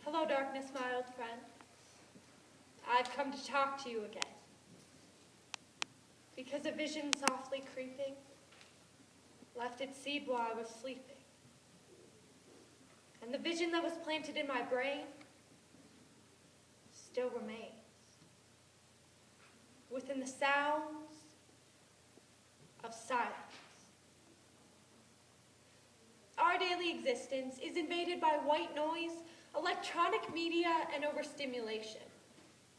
Hello, darkness, my old friend. I've come to talk to you again. Because a vision softly creeping left its seed while I was sleeping. And the vision that was planted in my brain still remains. Within the sounds of silence. Our daily existence is invaded by white noise, electronic media, and overstimulation.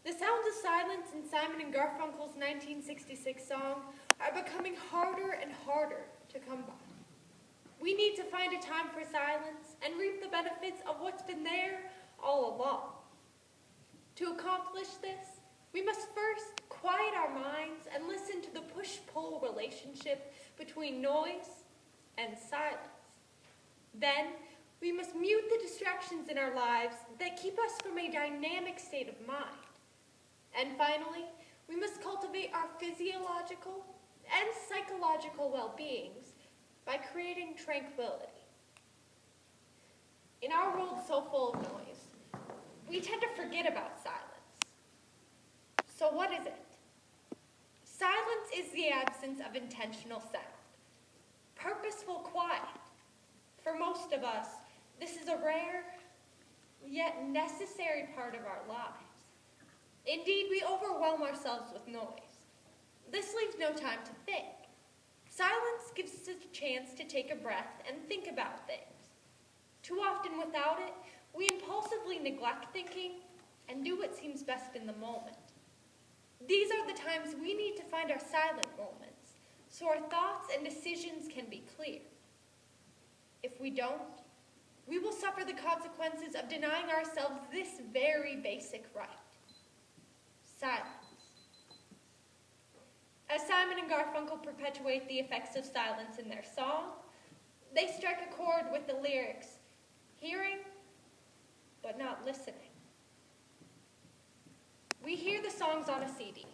The sounds of silence in Simon and Garfunkel's 1966 song are becoming harder and harder to come by. We need to find a time for silence and reap the benefits of what's been there all along. To accomplish this, we must first quiet our minds and listen to the push-pull relationship between noise and silence. Then, we must mute the distractions in our lives that keep us from a dynamic state of mind. And finally, we must cultivate our physiological and psychological well-beings by creating tranquility. In our world so full of noise, we tend to forget about silence. So what is it? Silence is the absence of intentional sound, purposeful quiet. For most of us, this is a rare, yet necessary part of our lives. Indeed, we overwhelm ourselves with noise. This leaves no time to think. Silence gives us a chance to take a breath and think about things. Too often without it, we impulsively neglect thinking and do what seems best in the moment. These are the times we need to find our silent moments, so our thoughts and decisions can be clear. If we don't, we will suffer the consequences of denying ourselves this very basic right. Silence. As Simon and Garfunkel perpetuate the effects of silence in their song, they strike a chord with the lyrics, hearing, but not listening. We hear the songs on a CD,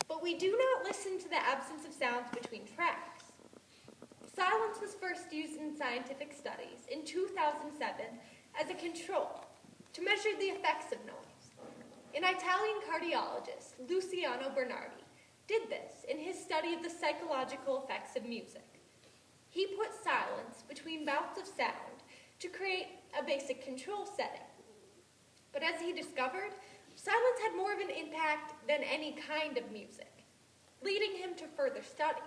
but we do not listen to the absence of sounds between tracks. Silence was first used in scientific studies in 2007 as a control to measure the effects of noise. An Italian cardiologist, Luciano Bernardi, did this in his study of the psychological effects of music. He put silence between bouts of sound to create a basic control setting. But as he discovered, silence had more of an impact than any kind of music, leading him to further studies.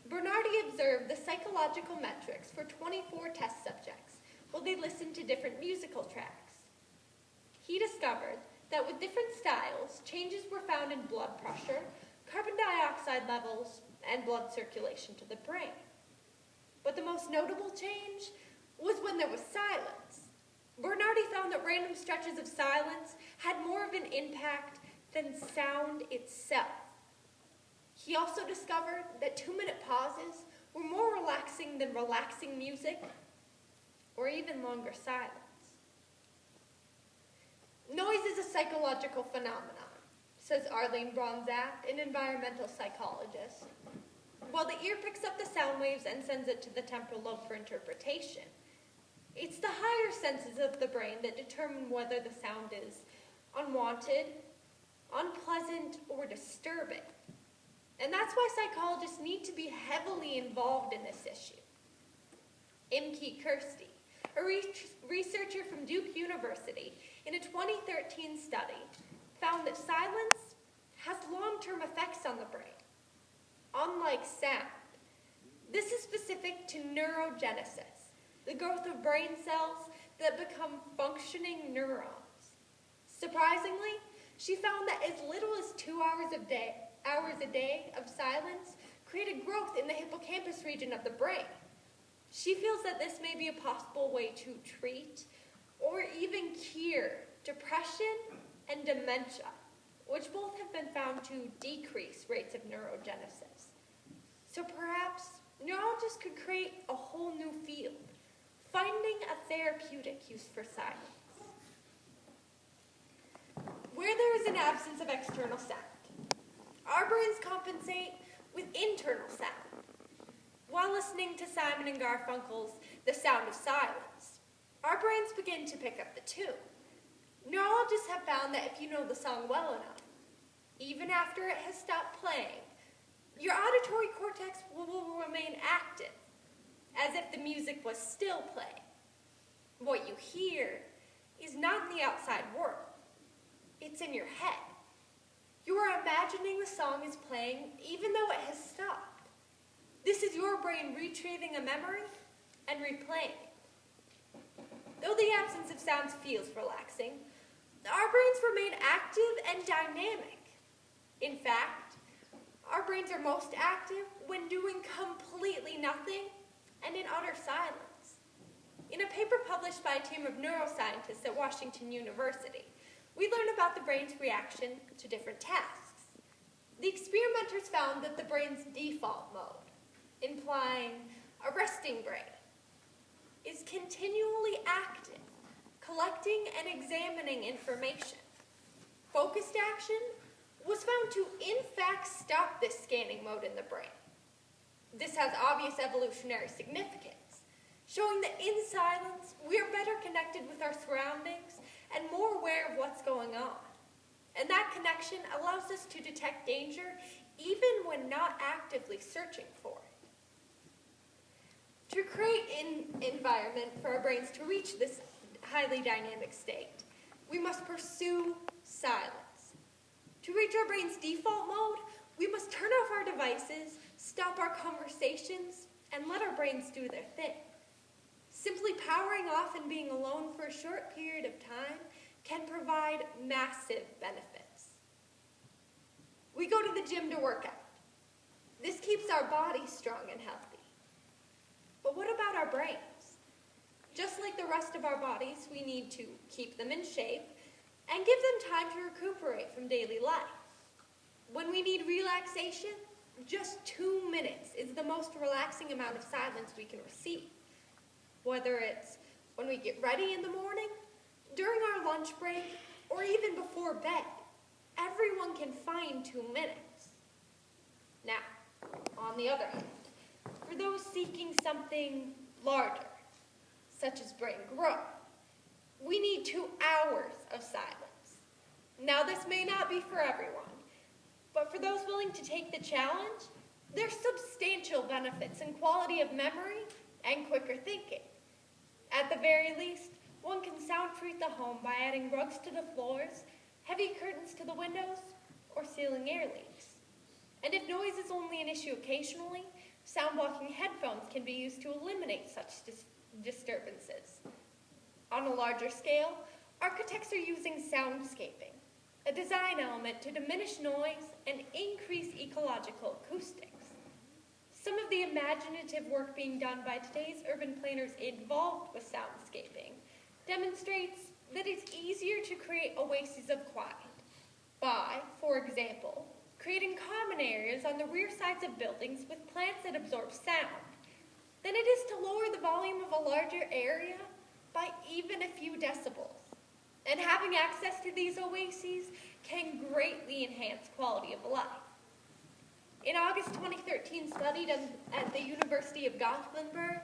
Bernardi observed the psychological metrics for 24 test subjects while they listened to different musical tracks. He discovered that with different styles, changes were found in blood pressure, carbon dioxide levels, and blood circulation to the brain. But the most notable change was when there was silence. Bernardi found that random stretches of silence had more of an impact than sound itself. He also discovered that 2-minute pauses were more relaxing than relaxing music or even longer silence. Noise is a psychological phenomenon, says Arlene Bronzak, an environmental psychologist. While the ear picks up the sound waves and sends it to the temporal lobe for interpretation, it's the higher senses of the brain that determine whether the sound is unwanted, unpleasant, or disturbing. And that's why psychologists need to be heavily involved in this issue. Imke Kirsty, a researcher from Duke University, in a 2013 study, found that silence has long-term effects on the brain, unlike sound. This is specific to neurogenesis, the growth of brain cells that become functioning neurons. Surprisingly, she found that as little as 2 hours a day of silence created growth in the hippocampus region of the brain. She feels that this may be a possible way to treat or even cure depression and dementia, which both have been found to decrease rates of neurogenesis. So perhaps neurologists could create a whole new field, finding a therapeutic use for silence. Where there is an absence of external sound, our brains compensate with internal sound. While listening to Simon and Garfunkel's The Sound of Silence, our brains begin to pick up the tune. Neurologists have found that if you know the song well enough, even after it has stopped playing, your auditory cortex will remain active, as if the music was still playing. What you hear is not in the outside world. It's in your head. You are imagining the song is playing even though it has stopped. This is your brain retrieving a memory and replaying it. Though the absence of sounds feels relaxing, our brains remain active and dynamic. In fact, our brains are most active when doing completely nothing and in utter silence. In a paper published by a team of neuroscientists at Washington University, we learn about the brain's reaction to different tasks. The experimenters found that the brain's default mode, implying a resting brain, is continually active, collecting and examining information. Focused action was found to, in fact, stop this scanning mode in the brain. This has obvious evolutionary significance, showing that in silence, we are better connected with our surroundings and more aware of what's going on. And that connection allows us to detect danger even when not actively searching for it. To create an environment for our brains to reach this highly dynamic state, we must pursue silence. To reach our brain's default mode, we must turn off our devices, stop our conversations, and let our brains do their thing. Simply powering off and being alone for a short period of time can provide massive benefits. We go to the gym to work out. This keeps our bodies strong and healthy. But what about our brains? Just like the rest of our bodies, we need to keep them in shape and give them time to recuperate from daily life. When we need relaxation, just 2 minutes is the most relaxing amount of silence we can receive. Whether it's when we get ready in the morning, during our lunch break, or even before bed, everyone can find 2 minutes. Now, on the other hand, for those seeking something larger, such as brain growth, we need 2 hours of silence. Now, this may not be for everyone, but for those willing to take the challenge, there's substantial benefits in quality of memory and quicker thinking. At the very least, one can soundproof the home by adding rugs to the floors, heavy curtains to the windows, or ceiling air leaks. And if noise is only an issue occasionally, sound-blocking headphones can be used to eliminate such disturbances. On a larger scale, architects are using soundscaping, a design element to diminish noise and increase ecological acoustics. Some of the imaginative work being done by today's urban planners involved with soundscaping demonstrates that it's easier to create oases of quiet by, for example, creating common areas on the rear sides of buildings with plants that absorb sound than it is to lower the volume of a larger area by even a few decibels. And having access to these oases can greatly enhance quality of life. In August 2013, study done at the University of Gothenburg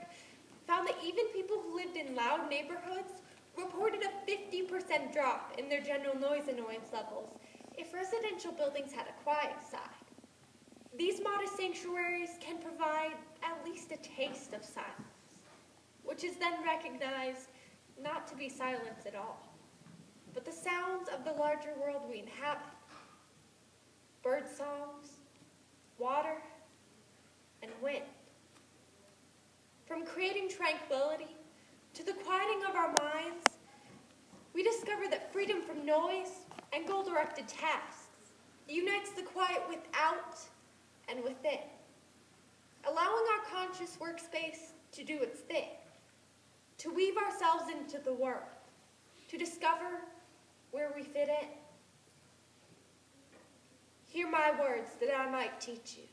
found that even people who lived in loud neighborhoods reported a 50% drop in their general noise annoyance levels if residential buildings had a quiet side. These modest sanctuaries can provide at least a taste of silence, which is then recognized not to be silence at all, but the sounds of the larger world we inhabit. Bird songs, water, and wind. From creating tranquility to the quieting of our minds, we discover that freedom from noise and goal-directed tasks unites the quiet without and within, allowing our conscious workspace to do its thing, to weave ourselves into the world, to discover where we fit in. Hear my words that I might teach you,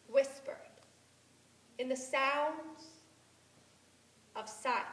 whispered in the sounds of silence.